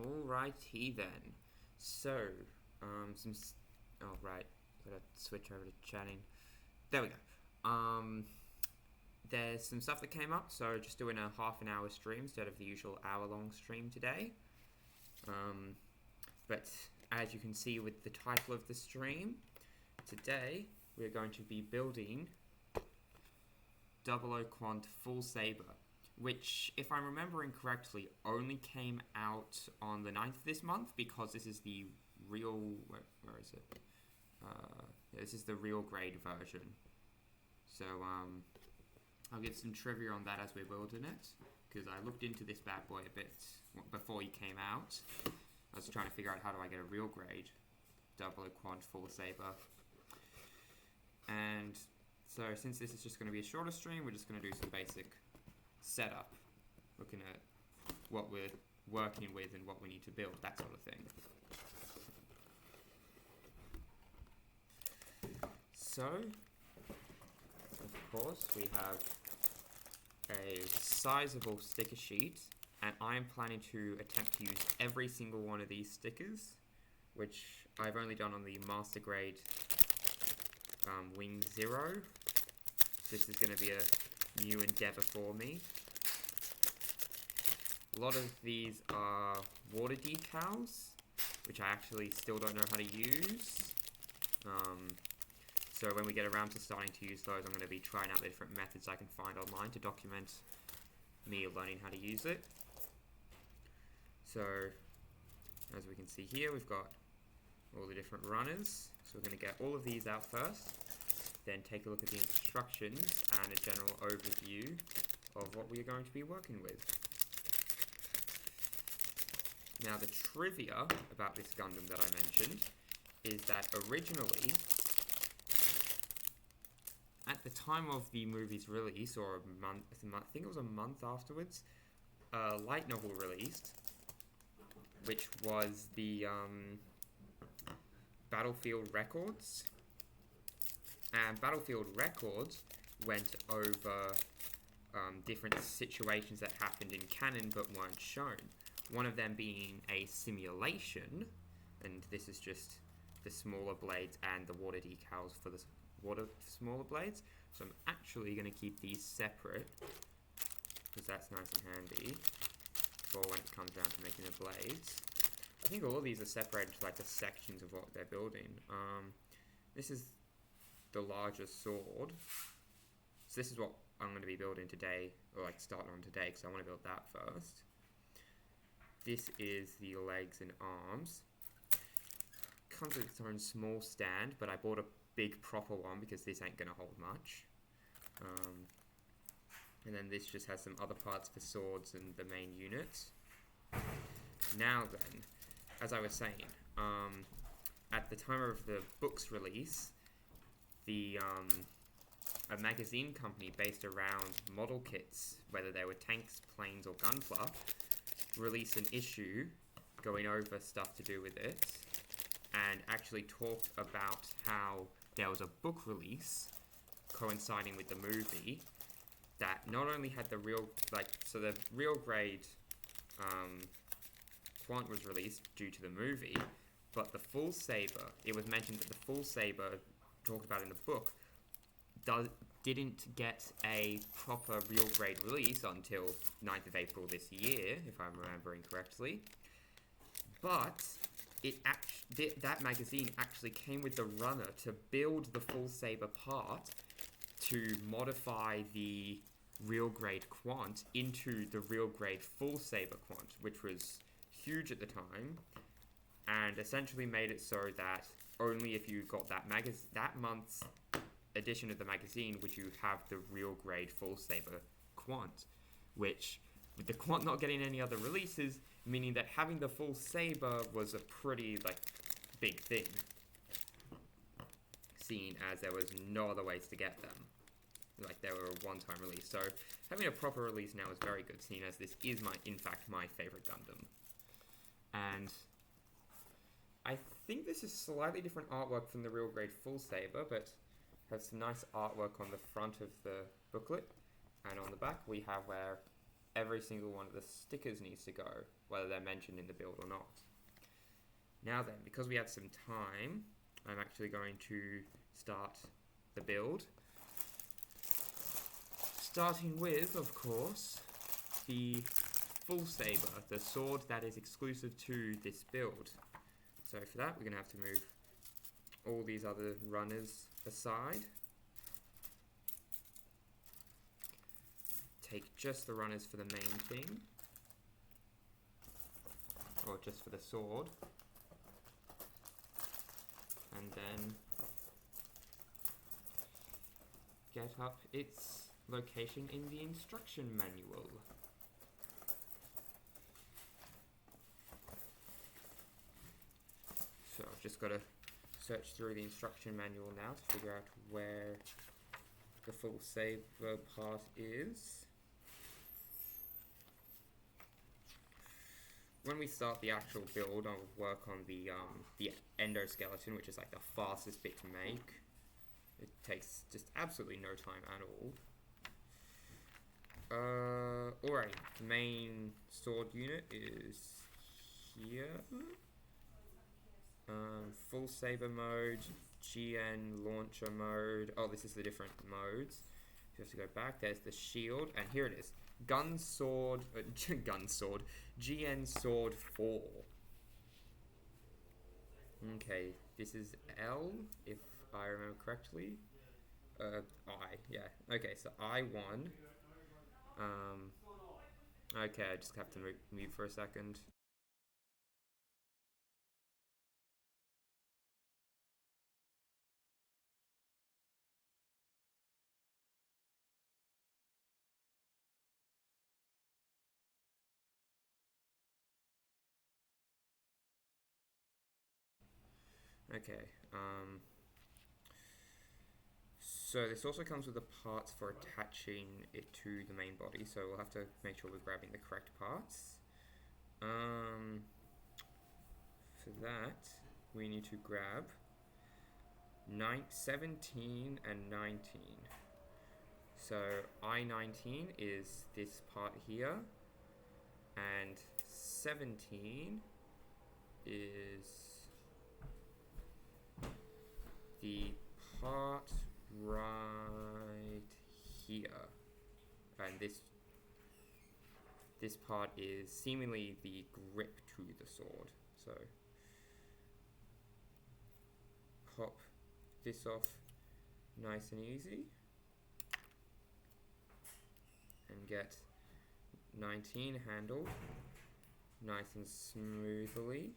Alrighty then. So, oh right, gotta switch over to chatting. There we go. There's some stuff that came up, so just doing a half an hour stream instead of the usual hour-long stream today. But as you can see with the title of the stream, today we're going to be building 00 Quant Full Saber, which, if I'm remembering correctly, only came out on the 9th of this month because this is the real... where is it? This is the real grade version. So, I'll give some trivia on that as we're building it, because I looked into this bad boy a bit before he came out. I was trying to figure out how do I get a real grade 00 Quant Full Saber. And so, since this is just going to be a shorter stream, we're just going to do some basic setup, looking at what we're working with and what we need to build, that sort of thing. So, of course, we have a sizable sticker sheet, and I'm planning to attempt to use every single one of these stickers, which I've only done on the Master Grade Wing 0. This is going to be a new endeavor for me. A lot of these are water decals, which I actually still don't know how to use. So when we get around to starting to use those, I'm going to be trying out the different methods I can find online to document me learning how to use it. So, as we can see here, we've got all the different runners. So we're going to get all of these out first, then take a look at the instructions and a general overview of what we are going to be working with. Now, the trivia about this Gundam that I mentioned is that originally, at the time of the movie's release, or a month, I think it was a month afterwards, a light novel released, which was the Battlefield Records. And Battlefield Records went over different situations that happened in canon but weren't shown. One of them being a simulation, and this is just the smaller blades and the water decals for the smaller blades. So I'm actually going to keep these separate, because that's nice and handy for when it comes down to making the blades. I think all of these are separated to like the sections of what they're building. This is the larger sword. So this is what I'm going to be building today, or like starting on today, because I want to build that first. This is the legs and arms. Comes with its own small stand, but I bought a big proper one because this ain't going to hold much. And then this just has some other parts for swords and the main unit. Now then, as I was saying, at the time of the book's release, a magazine company based around model kits, whether they were tanks, planes, or gunpla, released an issue going over stuff to do with it, and actually talked about how there was a book release coinciding with the movie that not only had the real, so the real grade Quant was released due to the movie, but the full saber, it was mentioned that the full saber talked about in the book didn't get a proper real grade release until 9th of April this year, if I'm remembering correctly. But that magazine actually came with the runner to build the full saber part to modify the real grade Quant into the real grade full saber Quant, which was huge at the time, and essentially made it so that only if you got that month's edition of the magazine would you have the real grade full saber Quant, which, with the Quant not getting any other releases, meaning that having the full saber was a pretty big thing, seeing as there was no other ways to get them. They were a one-time release. So having a proper release now is very good, seeing as this is in fact my favorite Gundam. And I think this is slightly different artwork from the real grade full saber, but has some nice artwork on the front of the booklet, and on the back we have where every single one of the stickers needs to go, whether they're mentioned in the build or not. Now then, because we have some time, I'm actually going to start the build. Starting with, of course, the full saber, the sword that is exclusive to this build. So for that, we're going to have to move all these other runners aside. Take just the runners for the main thing, or just for the sword, and then get up its location in the instruction manual. So I've just got to search through the instruction manual now to figure out where the full saber part is. When we start the actual build, I'll work on the endoskeleton, which is like the fastest bit to make. It takes just absolutely no time at all. Alright, the main sword unit is here. Full saber mode, GN launcher mode. Oh, this is the different modes. You have to go back. There's the shield, and here it is. Gun sword, GN sword 4. Okay, this is L, if I remember correctly. I, yeah. Okay, so I1. Okay, I just have to mute for a second. Okay, so this also comes with the parts for attaching it to the main body, so we'll have to make sure we're grabbing the correct parts. For that, we need to grab 17 and 19. So I-19 is this part here, and 17 is the part right here, and this part is seemingly the grip to the sword. So pop this off nice and easy, and get 19 handled nice and smoothly.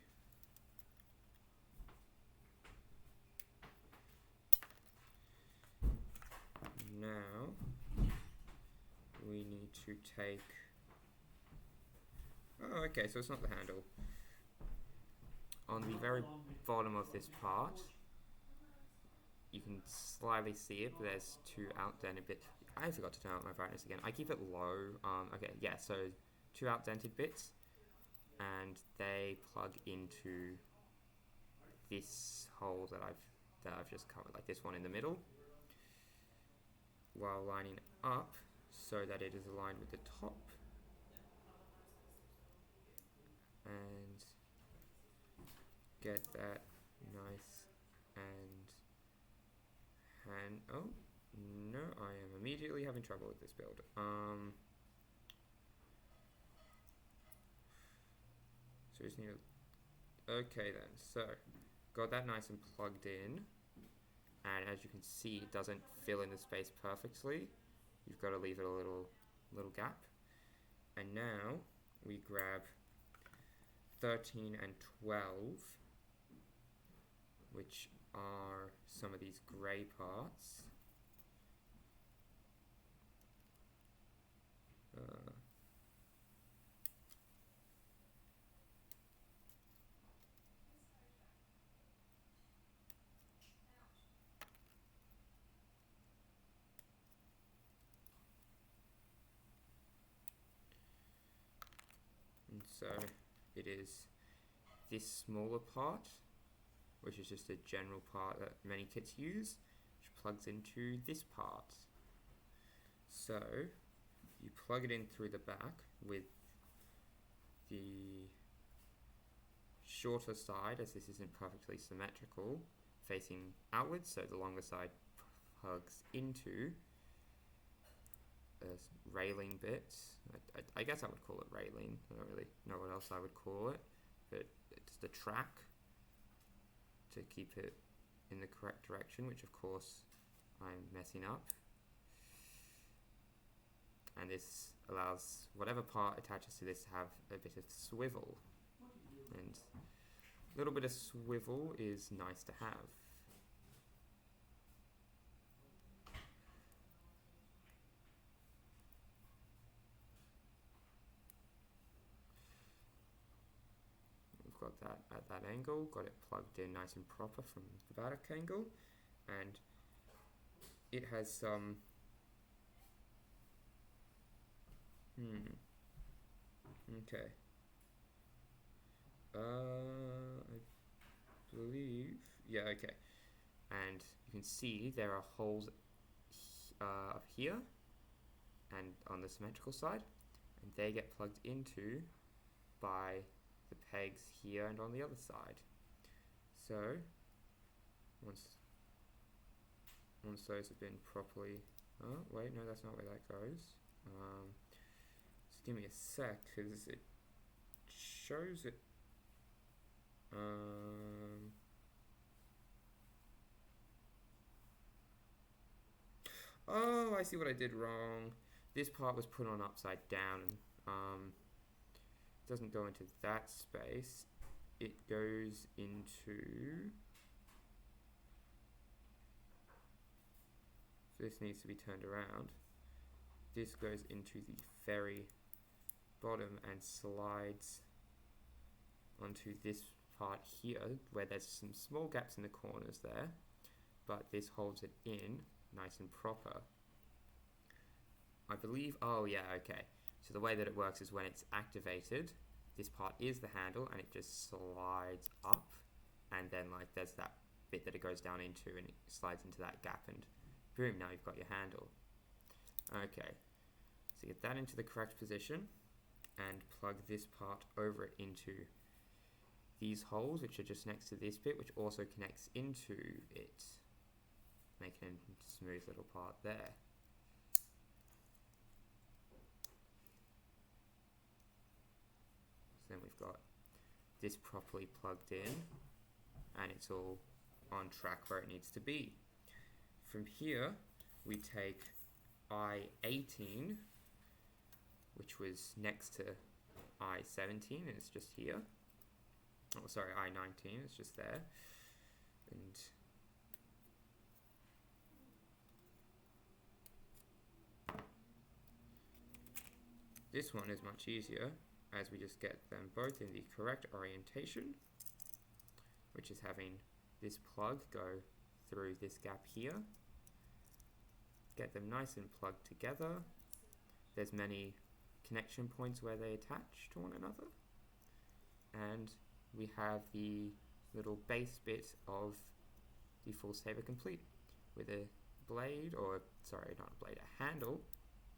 Now we need to take, oh okay, so it's not the handle. On the very bottom of this part, you can slightly see it, but there's two outdented bits. I forgot to turn up my brightness again. I keep it low. Okay, yeah, so two outdented bits, and they plug into this hole that I've just covered, like this one in the middle, while lining up so that it is aligned with the top. And get that nice and oh no, I am immediately having trouble with this build. So we just need to, okay then, so got that nice and plugged in, and as you can see, it doesn't fill in the space perfectly. You've got to leave it a little gap. And now we grab 13 and 12, which are some of these grey parts. And so it is this smaller part, which is just a general part that many kits use, which plugs into this part. So you plug it in through the back with the shorter side, as this isn't perfectly symmetrical, facing outwards, so the longer side plugs into a railing bit. I guess I would call it railing. I don't really know what else I would call it, but it's the track to keep it in the correct direction, which of course I'm messing up. And this allows whatever part attaches to this to have a bit of swivel. And a little bit of swivel is nice to have. We've got that at that angle, got it plugged in nice and proper from the back angle, and it has some okay. I believe, yeah, okay. And you can see there are holes up here and on the symmetrical side, and they get plugged into by the pegs here and on the other side. So once those have been properly, oh wait, no, that's not where that goes. Just give me a sec, because it shows it. Oh, I see what I did wrong. This part was put on upside down, and doesn't go into that space. It goes into, so this needs to be turned around. This goes into the very bottom and slides onto this part here, where there's some small gaps in the corners there, but this holds it in nice and proper. I believe, oh yeah, okay. So the way that it works is when it's activated, this part is the handle and it just slides up, and then like there's that bit that it goes down into and it slides into that gap, and boom, now you've got your handle. Okay, so get that into the correct position and plug this part over it into these holes, which are just next to this bit, which also connects into it, making a smooth little part there. So then we've got this properly plugged in, and it's all on track where it needs to be. From here, we take I-18, which was next to I-17, and it's just here. Oh, sorry, I-19, it's just there. And this one is much easier, as we just get them both in the correct orientation, which is having this plug go through this gap here. Get them nice and plugged together. There's many connection points where they attach to one another. And we have the little base bit of the full saber complete, with a blade, or sorry, not a blade, a handle,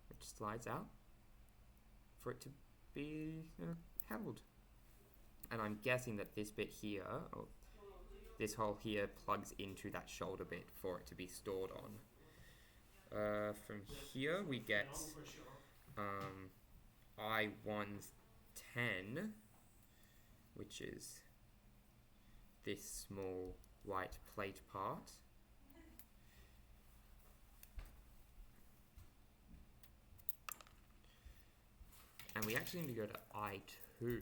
which slides out for it to be held. And I'm guessing that this bit here, or this hole here, plugs into that shoulder bit for it to be stored on. From here we get I-110, which is this small white plate part. And we actually need to go to I-2.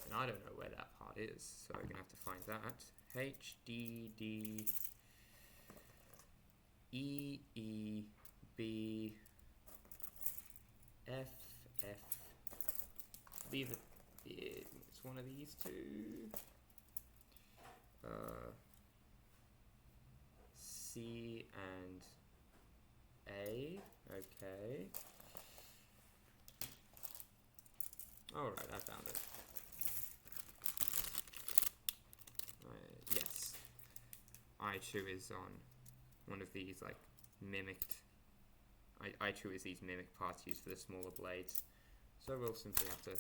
And I don't know where that part is, so we're going to have to find that. H, D, D, E, E, B, F, F. I believe it's one of these two. C and A. Okay. Alright, I found it. Yes. I2 is on one of these, like, mimicked I2 is these mimic parts used for the smaller blades. So we'll simply have to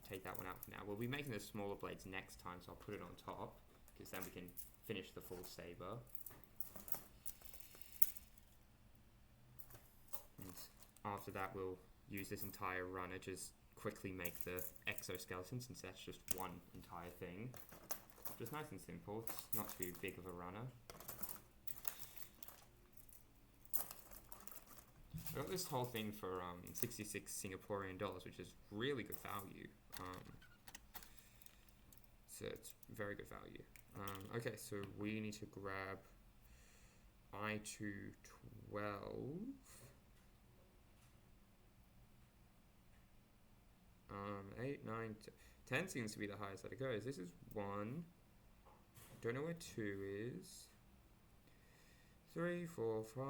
take that one out for now. We'll be making the smaller blades next time, so I'll put it on top, because then we can finish the full saber. And after that, we'll use this entire runner, just quickly make the exoskeleton, since that's just one entire thing. Just nice and simple, it's not too big of a runner. I got this whole thing for 66 Singaporean dollars, which is really good value. So it's very good value. Okay, so we need to grab I212. 8, 9, 10 seems to be the highest that it goes. This is 1. Don't know where 2 is. 3, 4, 5,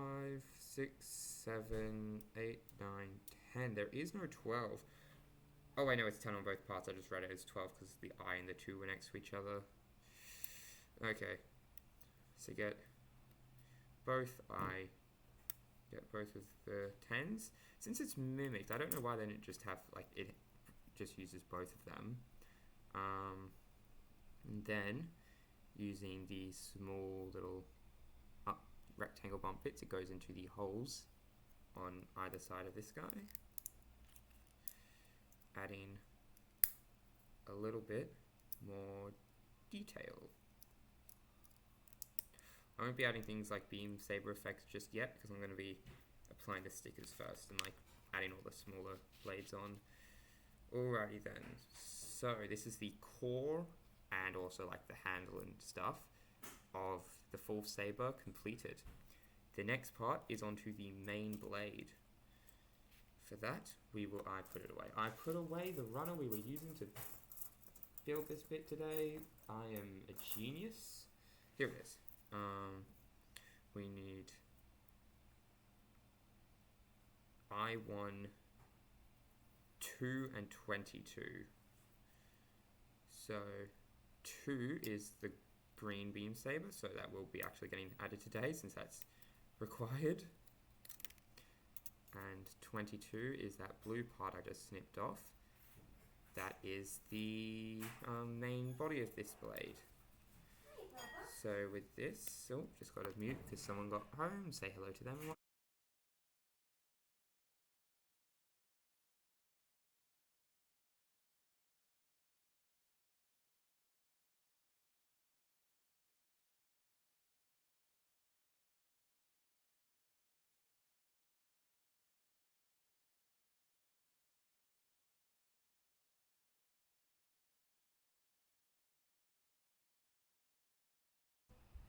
6, 7, 8, 9, 10. There is no 12. Oh, I know it's 10 on both parts. I just read it as 12 because the I and the 2 were next to each other. Okay. So get both of the 10s. Since it's mimicked, I don't know why they didn't just have, like, it just uses both of them. And then, using these small little rectangle bump bits, it goes into the holes on either side of this guy, adding a little bit more detail. I won't be adding things like beam saber effects just yet, because I'm going to be applying the stickers first and like adding all the smaller blades on. Alrighty then, so this is the core and also like the handle and stuff of the full saber completed. The next part is onto the main blade. For that, I put it away. I put away the runner we were using to build this bit today. I am a genius. Here it is. We need I1, 2, and 22. So 2 is the green beam saber, so that will be actually getting added today since that's required. And 22 is that blue part I just snipped off. That is the main body of this blade. So with this, oh, just got to mute because someone got home. Say hello to them.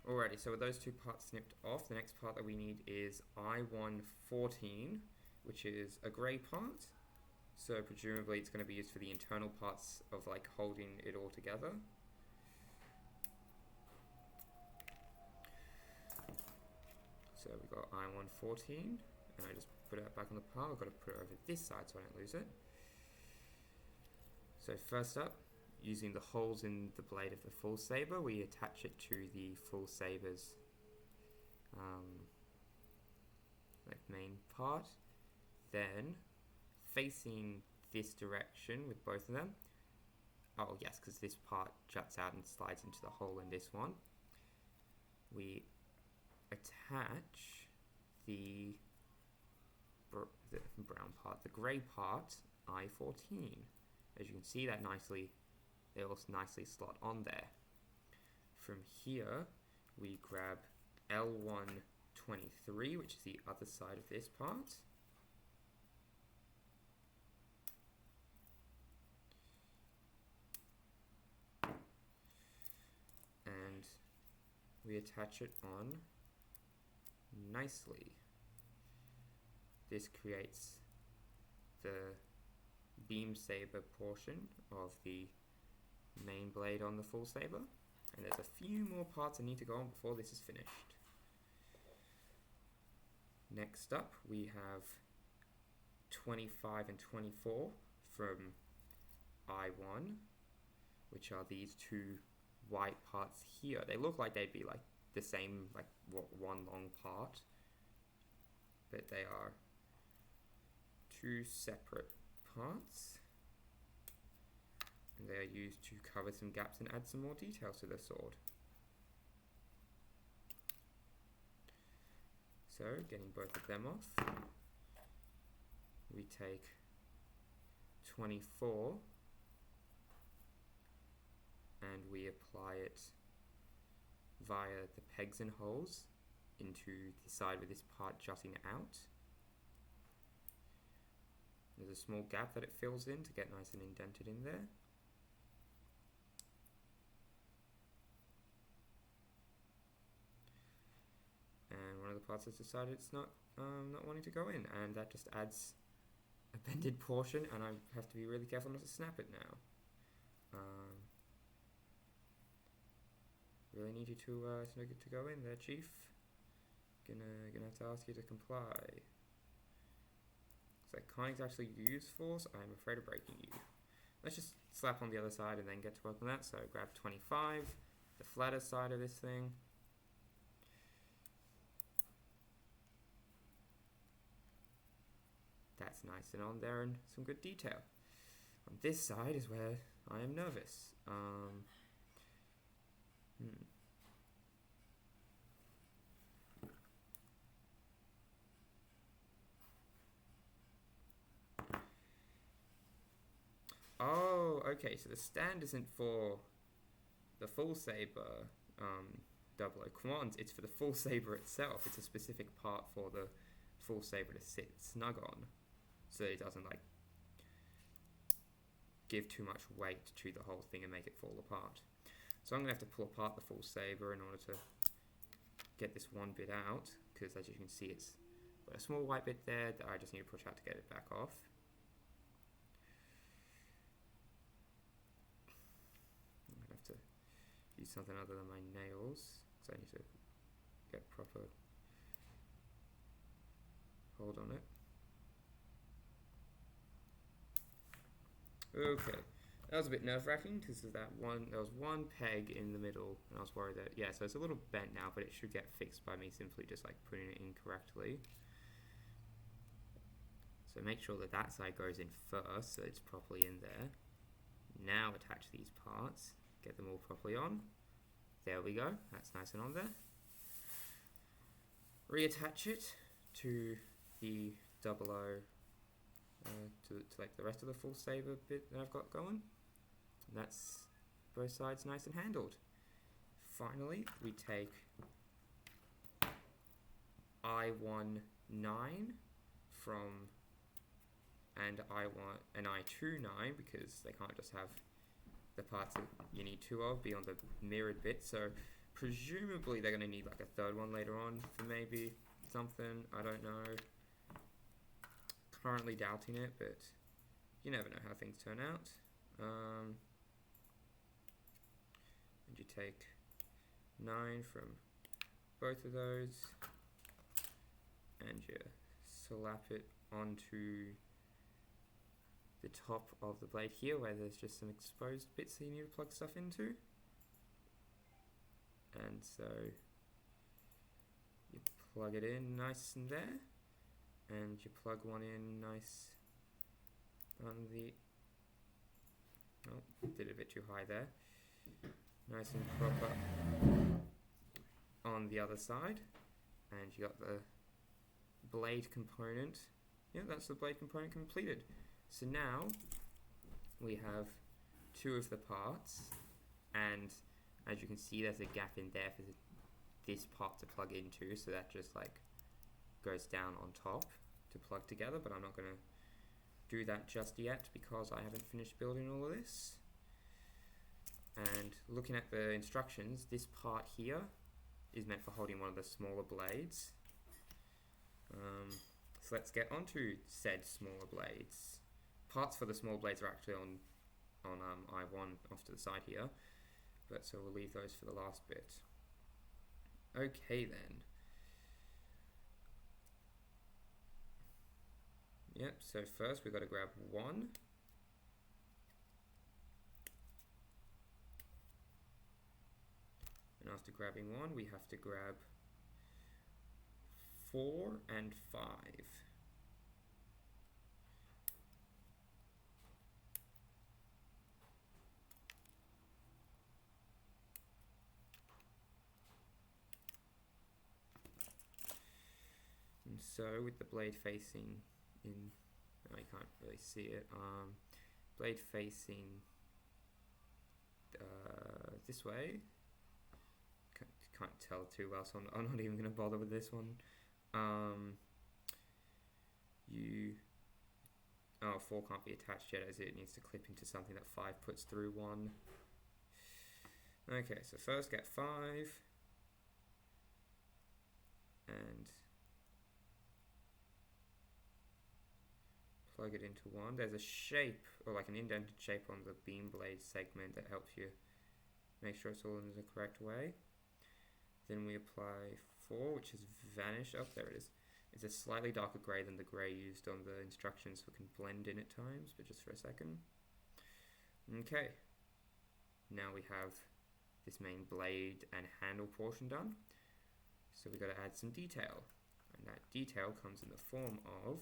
Alrighty, so with those two parts snipped off, the next part that we need is I114, which is a grey part. So presumably it's going to be used for the internal parts of like holding it all together. So we've got I114, and I just put it back on the pile. I've got to put it over this side so I don't lose it. So first up, using the holes in the blade of the full saber, we attach it to the full saber's like main part. Then, facing this direction with both of them. Oh yes, because this part juts out and slides into the hole in this one. We attach the brown part, the grey part, I14. As you can see, that they all nicely slot on there. From here, we grab L123, which is the other side of this part. And we attach it on nicely. This creates the beam saber portion of the main blade on the full saber, and there's a few more parts that need to go on before this is finished. Next up, we have 25 and 24 from I1, which are these two white parts here. They look like they'd be like the same, like one long part, but they are two separate parts, and they are used to cover some gaps and add some more detail to the sword. So, getting both of them off, we take 24 and we apply it via the pegs and holes into the side with this part jutting out. There's a small gap that it fills in to get nice and indented in there. And one of the parts has decided it's not wanting to go in, and that just adds a bended portion, and I have to be really careful not to snap it now. Really need you to go in there, Chief. Gonna have to ask you to comply. So I can't exactly use force, I'm afraid of breaking you. Let's just slap on the other side and then get to work on that. So grab 25, the flatter side of this thing. That's nice and on there and some good detail. On this side is where I am nervous. Oh, okay, so the stand isn't for the full saber double O quant, it's for the full saber itself. It's a specific part for the full saber to sit snug on, so it doesn't like give too much weight to the whole thing and make it fall apart. So I'm going to have to pull apart the full saber in order to get this one bit out, because as you can see it's got a small white bit there that I just need to push out to get it back off. I'm going to have to use something other than my nails, because I need to get proper hold on it. Okay, that was a bit nerve-wracking because of there was one peg in the middle, and I was worried that, yeah, so it's a little bent now, but it should get fixed by me simply just like putting it in correctly. So make sure that that side goes in first, so it's properly in there. Now attach these parts, get them all properly on. There we go, that's nice and on there. Reattach it to the double O, to like the rest of the full saber bit that I've got going. And that's both sides nice and handled. Finally, we take I19 from and I1 and I29, because they can't just have the parts that you need two of be on the mirrored bit. So presumably they're going to need like a third one later on for maybe something. I don't know. Currently doubting it, but you never know how things turn out. And you take 9 from both of those, and you slap it onto the top of the blade here, where there's just some exposed bits that you need to plug stuff into. And so you plug it in nice and there, and you plug one in nice on the, oh, did it a bit too high there, nice and proper on the other side, and you got the blade component. Yeah, that's the blade component completed. So now we have two of the parts, and as you can see there's a gap in there for this part to plug into, so that just like goes down on top to plug together, but I'm not going to do that just yet because I haven't finished building all of this. And looking at the instructions, this part here is meant for holding one of the smaller blades. So let's get onto said smaller blades. Parts for the small blades are actually on I1 off to the side here, but so we'll leave those for the last bit. Okay then. Yep, so first we've got to grab one. And after grabbing one, we have to grab 4 and 5. So with the blade facing in, I can't really see it. Blade facing this way. Can't tell too well, so I'm not even going to bother with this one. 4 can't be attached yet, as it needs to clip into something that 5 puts through 1. Okay, so first get 5 and plug it into 1. There's a shape, or like an indented shape on the beam blade segment that helps you make sure it's all in the correct way. Then we apply 4, which has vanished. Oh, there it is. It's a slightly darker grey than the grey used on the instructions, so it can blend in at times, but just for a second. Okay, now we have this main blade and handle portion done. So we've got to add some detail, and that detail comes in the form of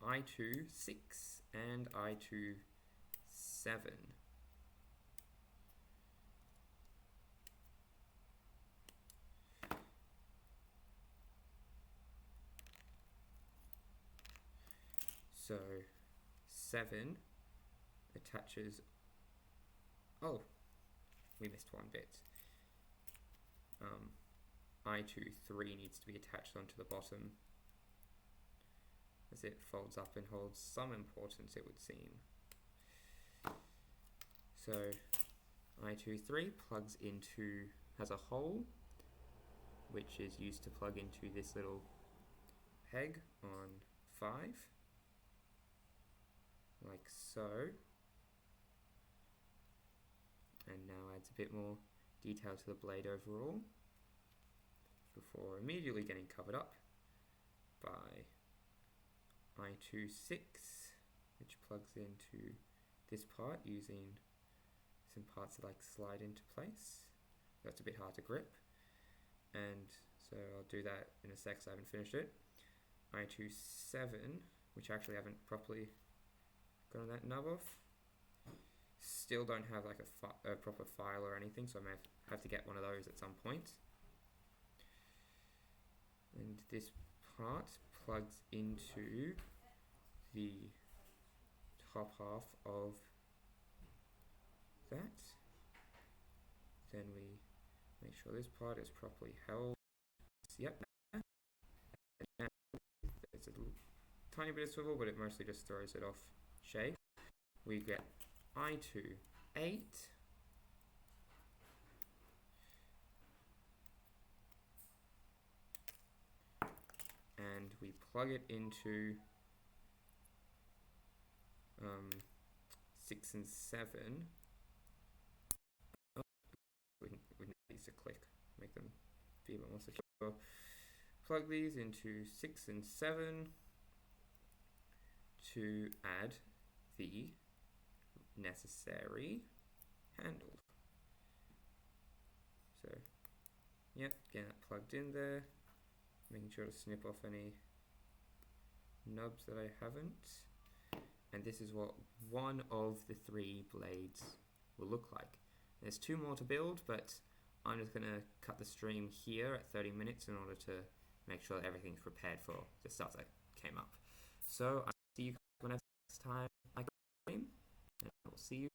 I2 6 and I2 7. So 7 attaches, oh, we missed one bit. I2 3 needs to be attached onto the bottom, as it folds up and holds some importance, it would seem. So I2 3 plugs into, has a hole, which is used to plug into this little peg on 5. Like so, and now adds a bit more detail to the blade overall before immediately getting covered up by I2 6, which plugs into this part using some parts that like slide into place. That's a bit hard to grip, and so I'll do that in a sec, so I haven't finished it. I2 7, which actually I haven't properly got that nub off. Still don't have like a proper file or anything, so I may have to get one of those at some point. And this part plugs into the top half of that. Then we make sure this part is properly held. Yep. There's a tiny bit of swivel, but it mostly just throws it off shape. We get I2 8, and we plug it into 6 and 7. Oh, we need these to click, make them be a bit more secure. Plug these into 6 and 7 to add the necessary handle. So, yep, get that plugged in there, making sure to snip off any nubs that I haven't. And this is what one of the 3 blades will look like. There's 2 more to build, but I'm just going to cut the stream here at 30 minutes in order to make sure that everything's prepared for the stuff that came up. So I'll see you guys whenever next time I stream, and I will see you